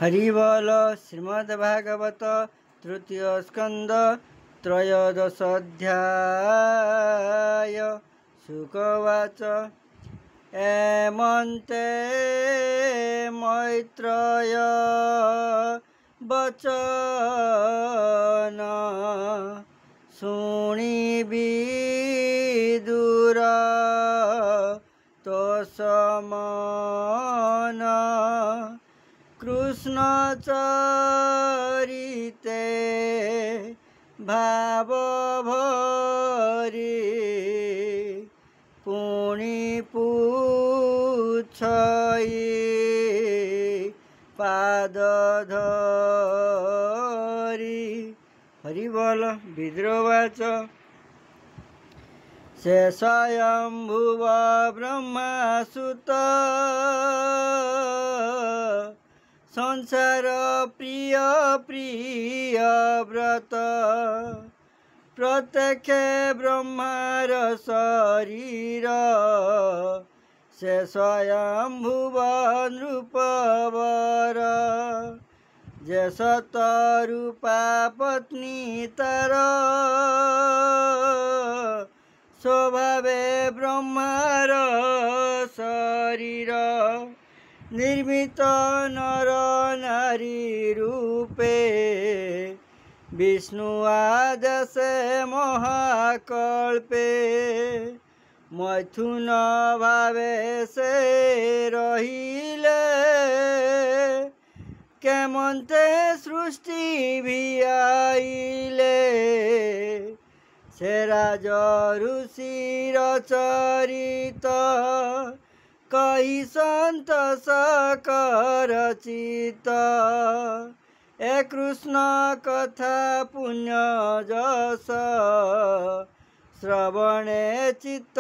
हरिबोल श्रीमद्भागवत तृतीय स्कंद त्रयोदश अध्याय। शुकवाच एमन्ते मैत्रेय वचन शुणि विदुर तो समान कृष्ण चरिते भाव भरी पुनि पूछई पाद धरी। हरिबोल। विद्रोवाच से स्वयंभुव ब्रह्मसुत संसार प्रिय प्रिय व्रत प्रत्यक्ष ब्रह्मार शरीर से स्वयंभुव नृपवर जे सतरूपा पत्नी तर स्वभावे ब्रह्मार शरीर निर्मित नर नारी रूपे विष्णु आदेशे महाकल्पे मैथुन भावे से रहिले केमन्ते सृष्टि भी आइले से राज ऋषिर चरित कही संत सकर चित ए कृष्ण कथा पुण्य जस श्रवणे चित्त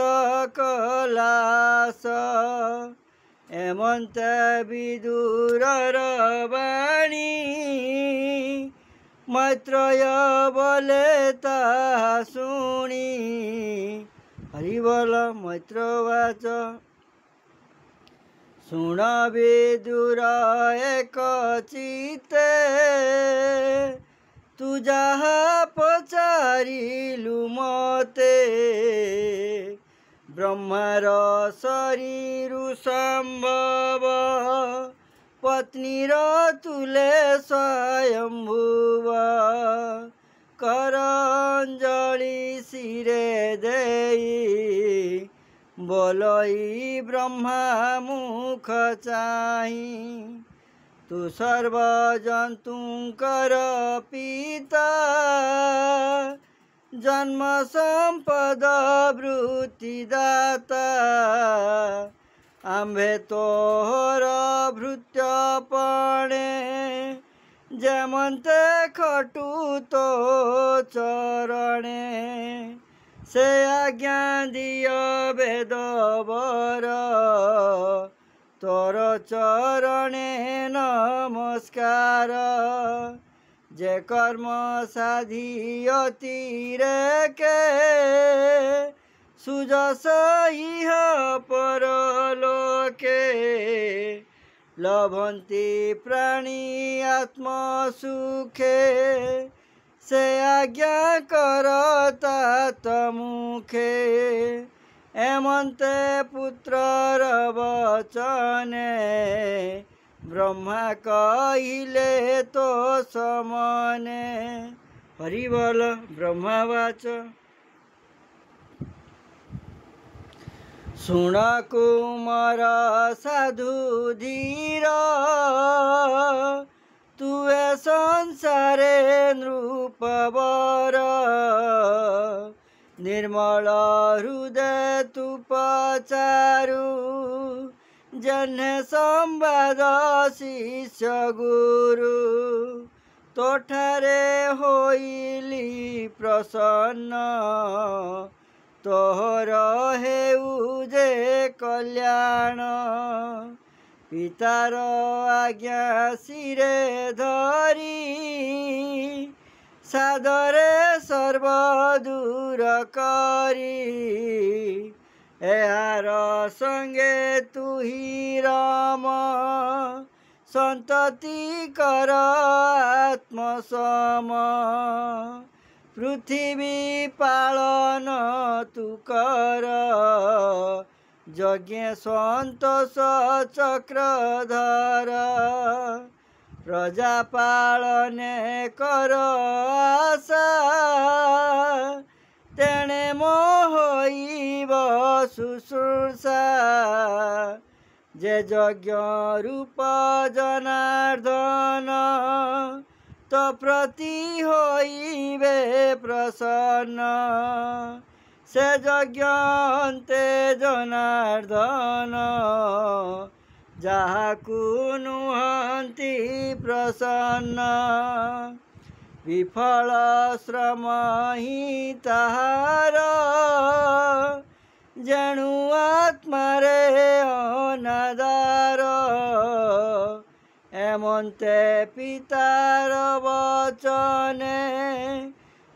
कलास एमन्ते विदुरर वाणी मैत्रेय बोले ताहा शुणी। हरिबोल। मैत्रेयवाच शुण विदुर एक चिते तू जहा पचारिलु मते ब्रह्मार शरीर संभव पत्नीर तुले स्वयंभुव करंजलि शिरे देई बोलई ब्रह्मा मुख चाही तू सर्व जंतुंकर पिता जन्म संपद वृत्तिदाता आंबे तोहर भृत्यपणे जेमन्ते खटु तो चरणे से आज्ञा दिय वेदवर तोर चरणे नमस्कार जे कर्म साधियतिरेके सुजस इह परलोके लभन्ति प्राणी आत्मसुखे से आज्ञा करता तमुखे एमन्ते पुत्रर वचने ब्रह्मा कहिले तो समने। हरिबोल। ब्रह्मावाच शुण कुमार साधु धीर तुए संसारे नृपवर निर्मल हृदय तु पचारु जन्हे संवाद शिष्य गुरु तोठारे होइली प्रसन्न तोहर हेउ जे कल्याण पितार आज्ञा शिरे धरी सादरे सर्व दूर करी एहार संगे तु ही राम संतति कर आत्मसम पृथ्वी पालन तू कर यज्ञ संतोष चक्रधर प्रजा पालने कर आशा तेणे मोहइब शुश्रूषा जे यज्ञ रूप जनार्दन तो प्रति होइबे प्रसन्न से यज्ञ अन्ते जनार्दन जाहाकु नुहन्ति प्रसन्न विफल श्रम ही ताहार जेणु आत्मारे अनादार एमन्ते पितार वचने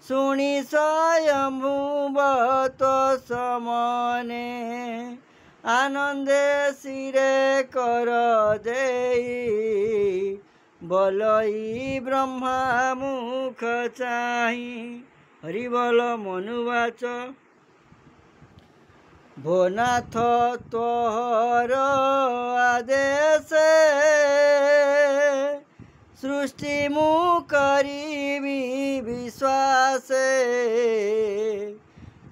शुणी स्वयंभुवत समने आनंदे सिरे कर देई बोलई ब्रह्मा मुख चाही हरि बोल मनुवाच भोनाथ तोहर आदेशे सृष्टि मु करिबी विश्वासे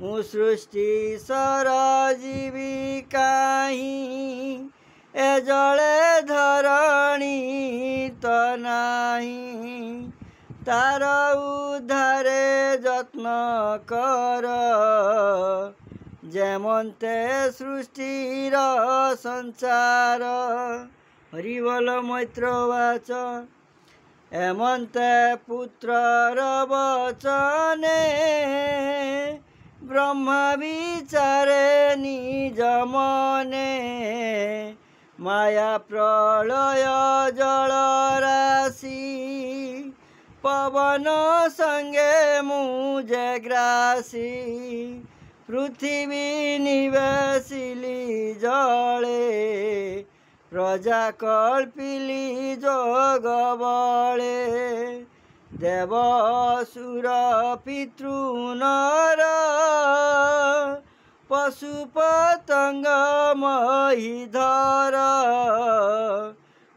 मु सृष्टि सरजीवी काहीं ए जले धरणी तो नाही तार उद्धारे जत्न कर जेमन्ते सृष्टिर संसार हरि बोल मैत्रवाच एमन्ते पुत्रर वचने ब्रह्मा विचारे निज मने माया प्रलय जल राशि पवन संगे मुझे ग्रासी पृथ्वी निवेशिली जले प्रजा कल्पिली जोग बले देव असुर पितृ नर पशु पतंग महिधर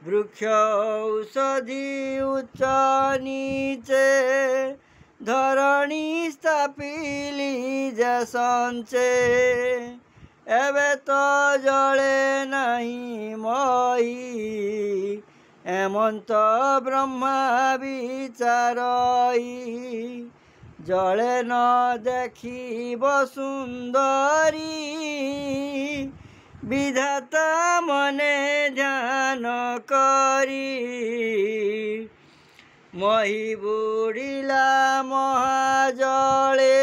वृक्ष औषधि उच्च नीचे धरणी स्थापिली जे संचे एबे तो जले नहीं मही एमंत ब्रह्मा विचारई जले न देखिब सुंदरी विधाता मने ध्यान करी मही बुड़िला महाजले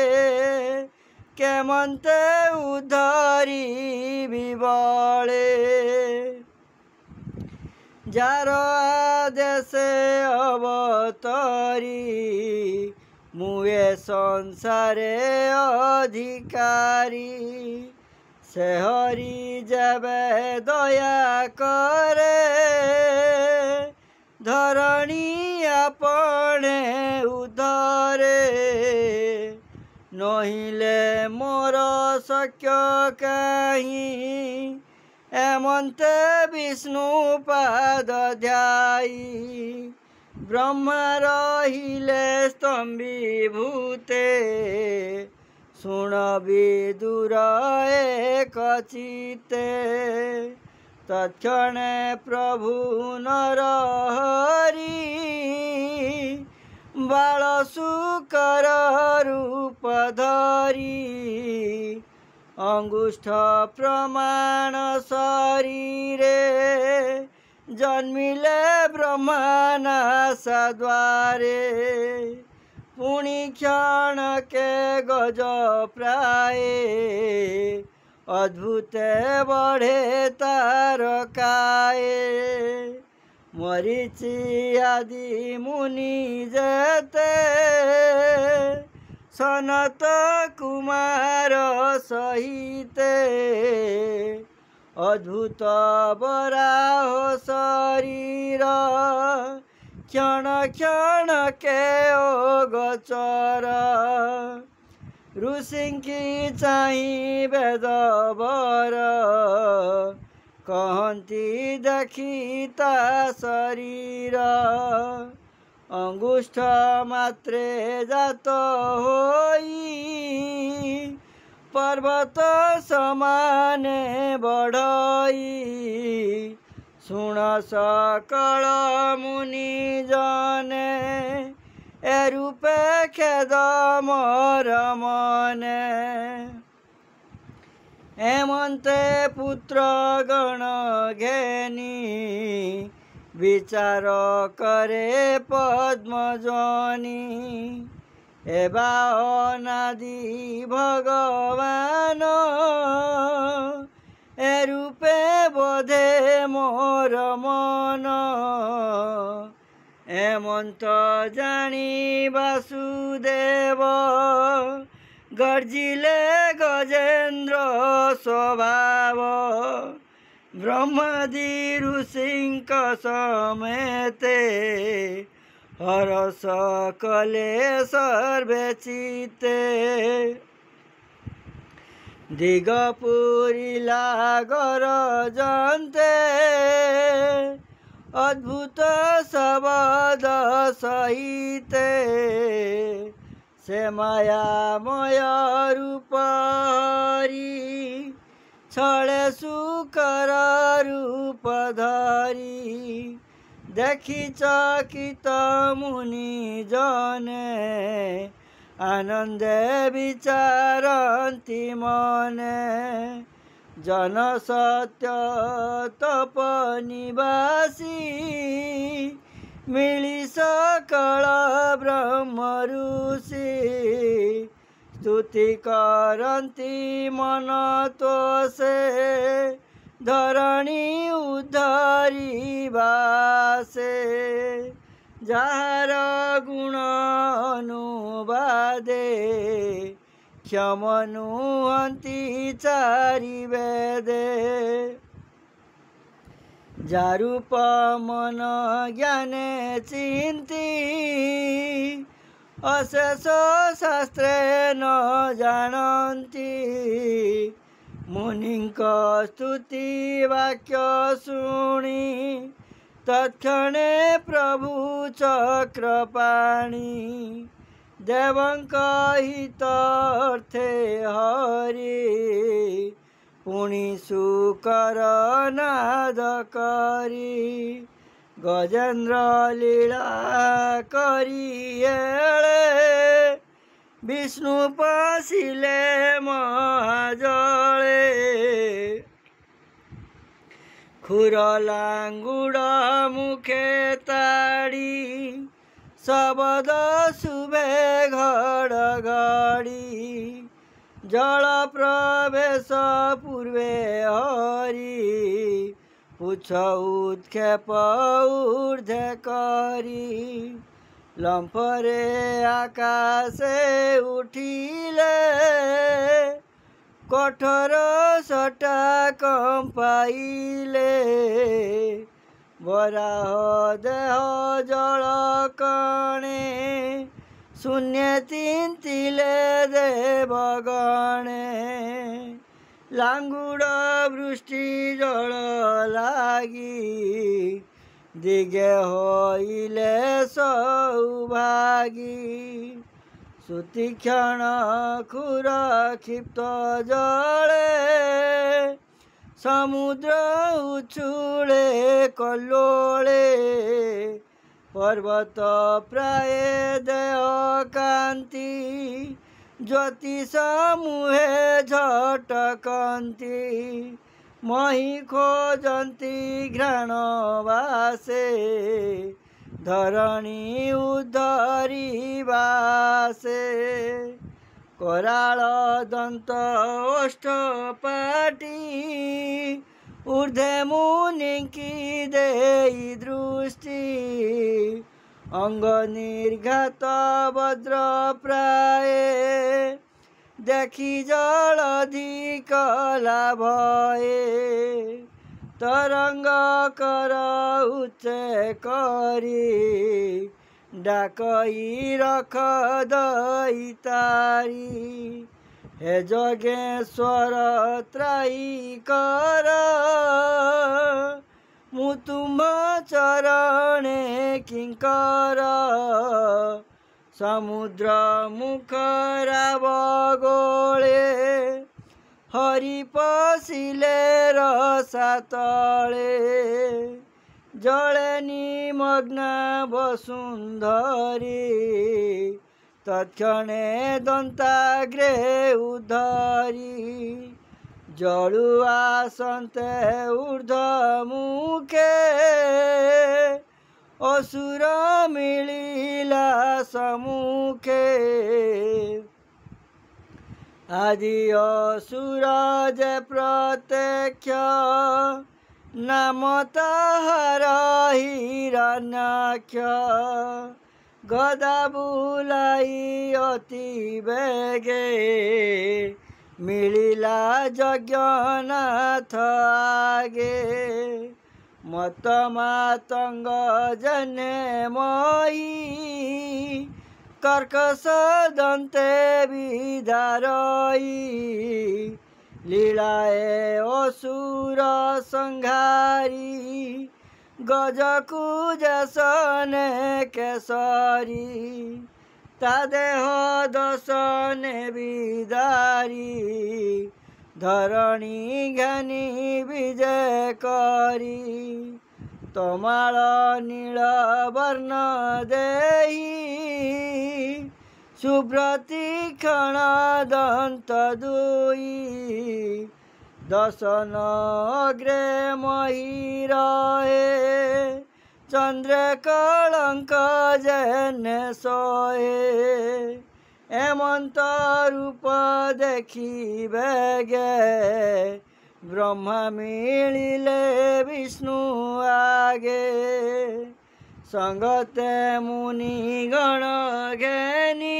केमन्ते उद्धरी विबले जार आदेशे अवतरी मुए संसारे अधिकारी से हरि जबे दया करे धरणी आपणे उद्धरे नहिले मोर शक्य काहीं एमन्ते विष्णु पाद ध्यायी ब्रह्मा रहिले स्तंभीभूते शुण विदुर एक चित्ते तत्क्षणे प्रभु नरहरि बालशुकर रूप धरी अंगुष्ठ प्रमाण शरीरे जन्मिले ब्रह्मानाशा द्वारे पुणी क्षण के गज प्राय अद्भुते बढ़े तारकाए मरीचि आदि मुनि जेते सनत कुमार सहिते ଅଦ୍ଭୁତ ବରାହ ଶରୀର କ୍ଷଣ କ୍ଷଣକେ ଅଗୋଚର। ଋଷିଙ୍କି ଚାହିଁ ବେଦବର କହନ୍ତି ଦେଖି ତା ଶରୀର। ଅଙ୍ଗୁଷ୍ଠ ମାତ୍ରେ ଜାତ ହୋଇ ପର୍ବତ ସମାନେ ବଢ଼ଇ। ଶୁଣ ସକଳ ମୁନି ଜନେ ଏ ରୂପେ ଖେଦ ମୋର ମନେ। ଏମନ୍ତେ ପୁତ୍ର ଗଣ ଘେନି ବିଚାର କରେ ପଦ୍ମଜନି। ଏବା ଅନାଦି ଭଗବାନ ଏ ରୂପେ ବୋଧେ ମୋର ମନ। ଏମନ୍ତ ଜାଣି ବାସୁଦେବ ଗର୍ଜିଲେ ଗଜେନ୍ଦ୍ର ସ୍ୱଭାବ। ବ୍ରହ୍ମାଦି ଋଷିଙ୍କ ସಮೇତେ ହରଷ କଲେ ସର୍ବେ ଚିତ୍ତେ। ଦିଗ ପୁରିଲା ଗରଜନ୍ତେ ଅଦ୍ଭୁତ ଶବଦ ସହିତେ। ସେ ମାୟାମୟ ରୂପ ହରି ଛଳେ ଶୁକର ରୂପ ଧରି। ଦେଖି ଚକିତ ମୁନି ଜନେ ଆନନ୍ଦେ ବିଚାରନ୍ତି ମନେ। ଜନ ସତ୍ୟ ତପ ନିବାସୀ ମିଳି ସକଳ ବ୍ରହ୍ମ ଋଷି। ସ୍ତୁତି କରନ୍ତି ମନ ତୋଷେ ଧରଣୀ ଉଦ୍ଧରିବା ସେ। ଯାହାର ଗୁଣ ଅନୁବାଦେ କ୍ଷମ ନୁହନ୍ତି ଚାରି ବେଦେ। ଯାରୂପ ମନ ଜ୍ଞାନେ ଚିନ୍ତି ଅଶେଷ ଶାସ୍ତ୍ରେ ନ ଜାଣନ୍ତି। ମୁନିଙ୍କ ସ୍ତୁତି ବାକ୍ୟ ଶୁଣି ତତ୍କ୍ଷଣେ ପ୍ରଭୁ ଚକ୍ରପାଣି। ଦେବଙ୍କ ହିତାର୍ଥେ ହରି ପୁଣି ଶୁକର ନାଦ କରି। ଗଜେନ୍ଦ୍ର ଲୀଳା କରି ଏଳେ ବିଷ୍ଣୁ ପଶିଲେ ମହାଜଳେ। ଖୁର ଲାଙ୍ଗୁଡ଼ ମୁଖେ ତାଡ଼ି ଶବଦ ଶୁଭେ ଘଡ଼ଘଡ଼ି। ଜଳ ପ୍ରବେଶ ପୂର୍ବେ ହରି ପୁଛ ଉତ୍କ୍ଷେପ ଊର୍ଦ୍ଧ୍ୱେ କରି। ଲମ୍ଫରେ ଆକାଶେ ଉଠିଲେ କଠୋର ସଟା କମ୍ପାଇଲେ। ବରାହ ଦେହ ଜଳ କଣେ ଶୂନ୍ୟ ଚିନ୍ତିଲେ ଦେବଗଣେ। ଲାଙ୍ଗୁଡ଼ ବୃଷ୍ଟି ଜଳ ଲାଗି ଦିଗେ ହୋଇଲେ ସୌଭାଗୀ। ସୁତୀକ୍ଷଣ ଖୁର କ୍ଷିପ୍ତ ଜଳେ ସମୁଦ୍ର ଉଛୁଳେ କଲ୍ଲୋଳେ। ପର୍ବତ ପ୍ରାୟ ଦେହ କାନ୍ତି ଜ୍ୟୋତିଷ ମୁହେ ଝଟକନ୍ତି। ମହି ଖୋଜନ୍ତି ଘ୍ରାଣ ବାସେ ଧରଣୀ ଉଦ୍ଧରିବା ସେ। କରାଳ ଦନ୍ତ ଓଷ୍ଠ ପାଟି ଊର୍ଦ୍ଧ୍ୱେ ମୁନିଙ୍କି ଦେଇ ଦୃଷ୍ଟି। ଅଙ୍ଗ ନିର୍ଘାତ ବଜ୍ର ପ୍ରାୟ देखि जलधिक भए तरंग कर उच्च करी डाकई रख दैतारी हे जगेश्वर त्राई कर मु तुम चरणे किंकर समुद्र मुखरा बगोळे हरि पशिले रसा तळे जळे निमग्न वसुंधरी तत्क्षणे दंताग्रे उद्धरी जलुआ सन्ते ऊर्ध्वमुखे असुर मिलिला सम्मुखे आदि असुर जे प्रत्यक्ष नाम ताहार हिरण्याक्ष गदा बुलाई अति बेगे मिलिला जगन्नाथ आगे मत मातंग जने मही कर्कश दंते विदारई लीलाए असुर संहारी गजकुज सने केसरी ता देह दशने विदारी धरणी घनी विजय करी तमाल नील वर्ण देही सुब्रती क्षण दंत दुई दशन अग्रे मही रहे चंद्र कलंक जने सोहे एमंत रूप देखी बेगे ब्रह्मा मिलिले विष्णु आगे संगते मुनि गण घेनी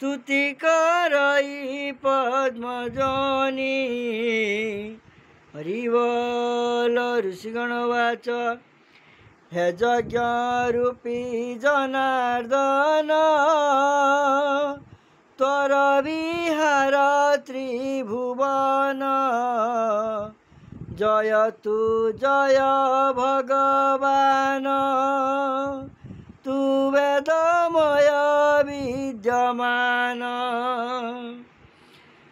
स्तुति करई पद्मजनी हरिवल ऋषिगण वाच हे यज्ञ रूपी जनार्दन त्वर विहार त्रिभुवन जय तु जय भगवान तु वेदमय विद्यमान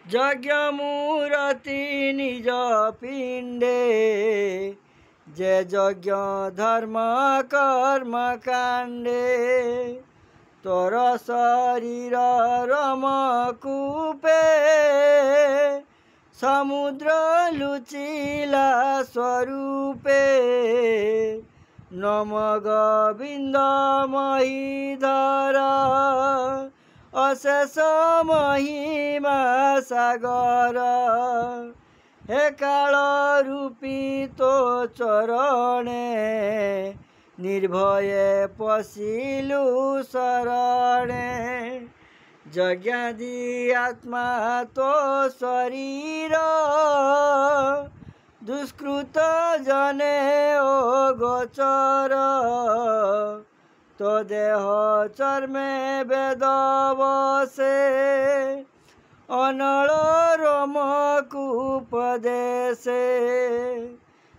यज्ञ मूर्ति निज पिंडे जे यज्ञ धर्म कर्म कांडे तोर शरीर रमकूपे समुद्र लुचिला स्वरूपे नम गोविंद महीधर अशेष महिमा सागर हे काल रूपी तो चरणे निर्भये पशिलु शरणे यज्ञादि आत्मा तो शरीर दुष्कृत जने ओ गोचर तो देह चर्मे वेद बसे अनल रमकूपदेशे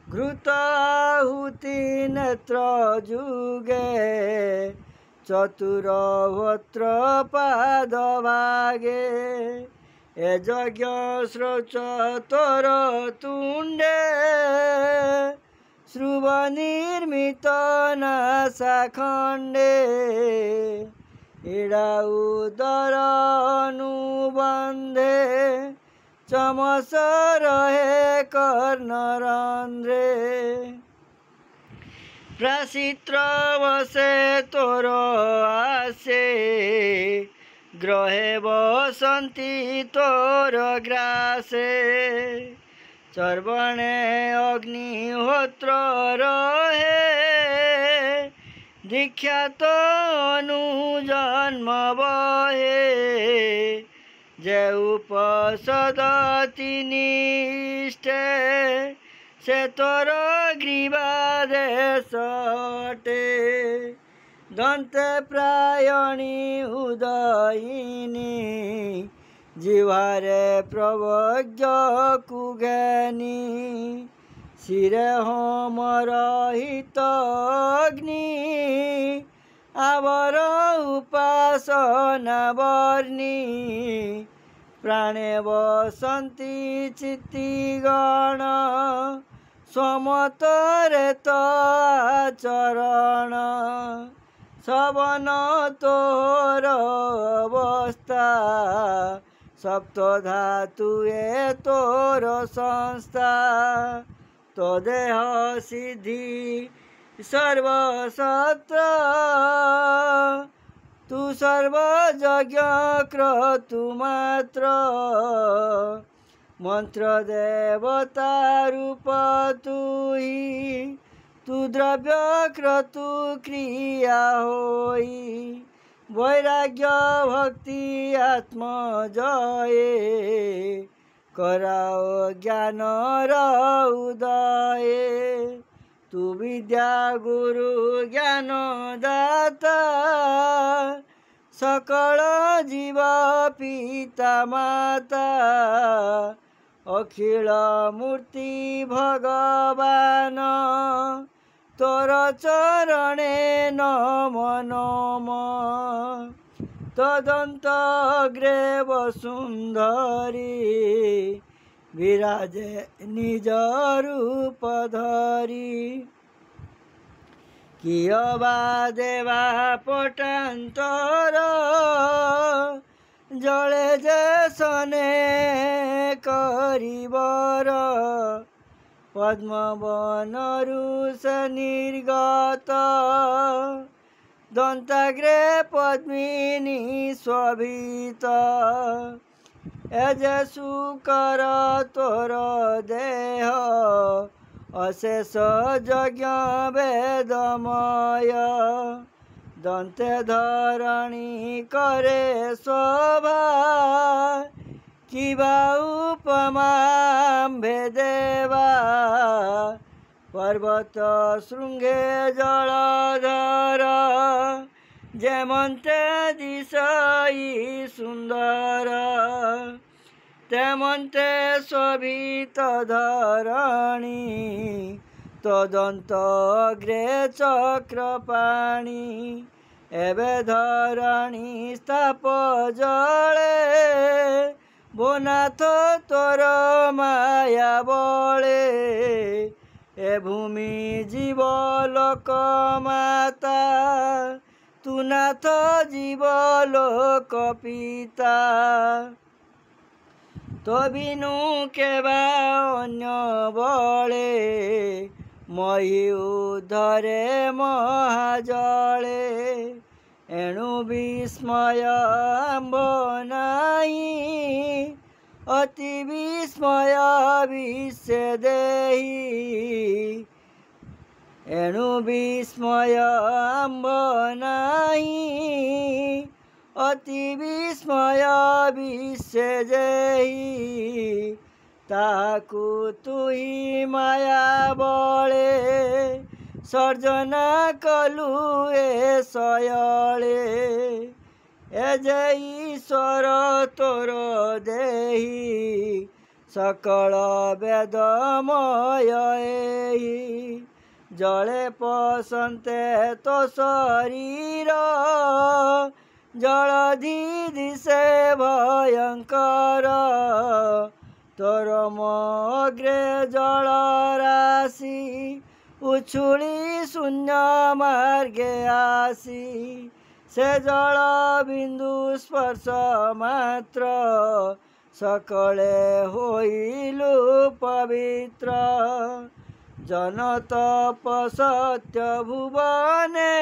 घृताहुति नेत्र जुगे चतुरवत्र पादभागे ए यज्ञ स्रोच तोर तुंडे श्रुव निर्मित नासाखंडे इड़ा उदर अनुबंधे चमस रहे कर्णरंध्रे प्राशित्र वसे तोर आसे ग्रहे बसंती तोर ग्रासे चर्वणे अग्निहोत्र रहे दीक्षा तो अनुजन्म बहे जे उपसदति निष्ठे से तोर ग्रीवा देशटे दन्ते प्रायणी उदयिनी जिह्वारे प्रवज्ञ कुज्ञानी शिरे होमरहित अग्नि आवर उपासना वर्णी प्राणे वसन्ति चित्तिगण स्वमतरे आचरण सवन तोर अवस्था सप्त धातुए तोर संस्था तो देह सिद्धि सर्वसत्र तू सर्वयज्ञ क्रतु मात्र मंत्र देवता रूप तू ही तू द्रव्य क्रतु क्रिया होई वैराग्य भक्ति आत्मजय कराओ ज्ञान उदय तू विद्या गुरु ज्ञान दाता सकल जीव पिता माता अखिल मूर्ति भगवान तोर चरणे नम नम तदन्तग्रे वसुन्धरी विराजे निज रूप धरी किय बा देवा पटान्तर जले जे सने करिबर पद्मवनरु से निर्गत दन्ताग्रे पद्मिनी शोभित एजे सुकर तोर देह अशेष यज्ञ वेदमय दन्ते धरणी करे शोभा किबा उपमा भेदेवा पर्वत शृंगे जलधर जेमन्ते दिशई सुंदर तेमन्ते शोभित धरणी तदन्तग्रे चक्रपाणि एबे धरणी स्थाप जले बोनाथ तोर माया बले ए भूमि जीव लोक माता तू नाथ जीव लोक पिता तो बिनु केबा अन्य बले मही उधरे महाजले एणु विस्मय आम्भ नाही अति विस्मय विश्व देहि एणु विस्मय आम्भ नाही अति विस्मय विश्व जेहि ताकु तुही माया बले सर्जना कलु ए सयले ए जे ईश्वर तोर देहि सकल वेदमय एहि जले पसन्ते तो शरीर जलधि दिशे भयंकर तोर अग्रे जल राशि उछुली शून्य मार्गे आसी से जल बिंदु स्पर्श मात्र सकले होइलु पवित्र जन तप सत्य भुवने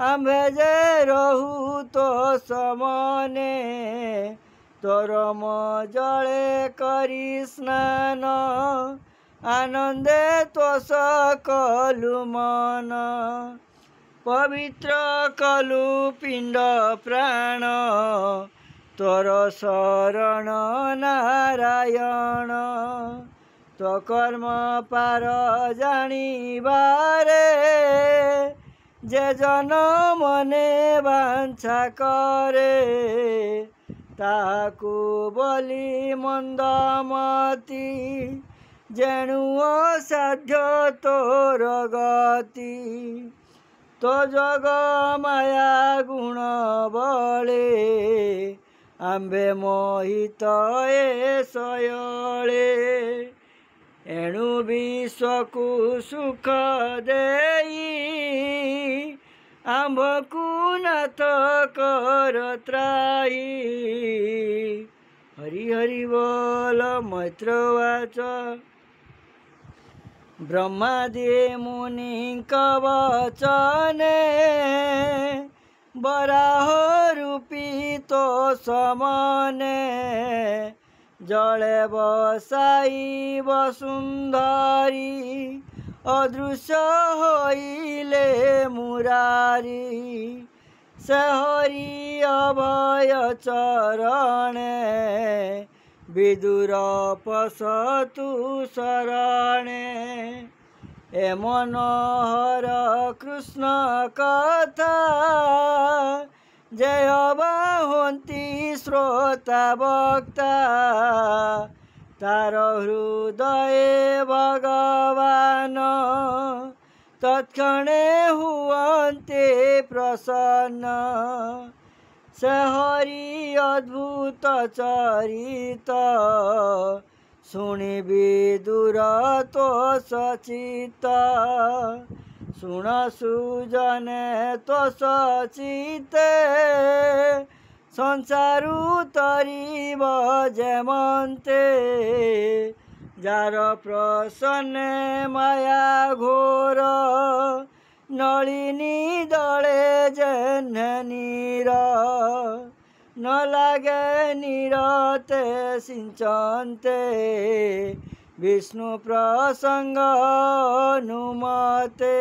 आम्भे जे रहु तो समने तोर जले करी स्नान आनंदे तो सकलु मन पवित्र कलु पिंड प्राण तोर शरण नारायण तो कर्म पार जानिबारे जे जन मने बांछा करे ताकू बोली मंदमती जेणु असाध्य तोर गति तो जग माया गुण बले आंबे मोहित ए सयले एणु विश्वकु सुख देई आंबकु नाथ कर त्राही हरि हरि बोल मैत्रवाच ब्रह्मादि मुनि वचने बराह रूपी तो समने जले बसाई वसुंधरी अदृश्य होइले मुरारी से हरि अभय चरणे विदुर पशतु शरणे ए मनोहर कृष्ण कथा जय बाहंती श्रोता वक्ता तार हृदय भगवान तत्क्षणे हुअन्ते प्रसन्न से हरि अद्भुत चरित शुणि विदुर तो सचित शुण सुजने तो सचिते संसारु तरिब जेमन्ते जार प्रसन्ने माया घोर नलिनी दले जेन्नीर न लागे निरते सिंचन्ते विष्णु प्रसंग अनुमते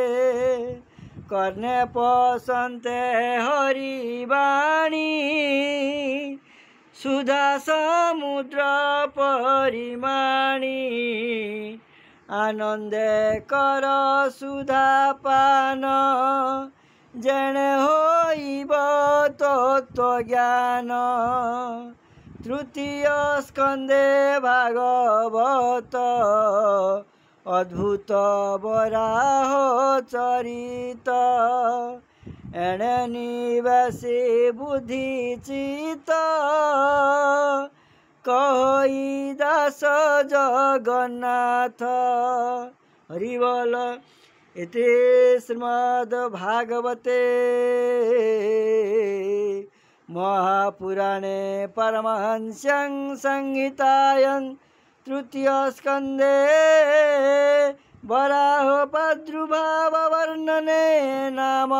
कर्णे पसन्ते हरिवाणी सुधा समुद्र परिमाणी आनंदे कर सुधा पान जेणे होइब तत्वज्ञान तृतीय स्कंदे भागवत अद्भुत बराह चरित एणे निवासी बुद्धि चित कहि दास जगन्नाथ हरि बोल। इति श्रीमद्भागवते महापुराणे परमहंस्यां संहितायां तृतीय स्कंदे वराह प्रादुर्भाव वर्णने नाम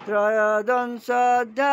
त्रयोदश अध्याय।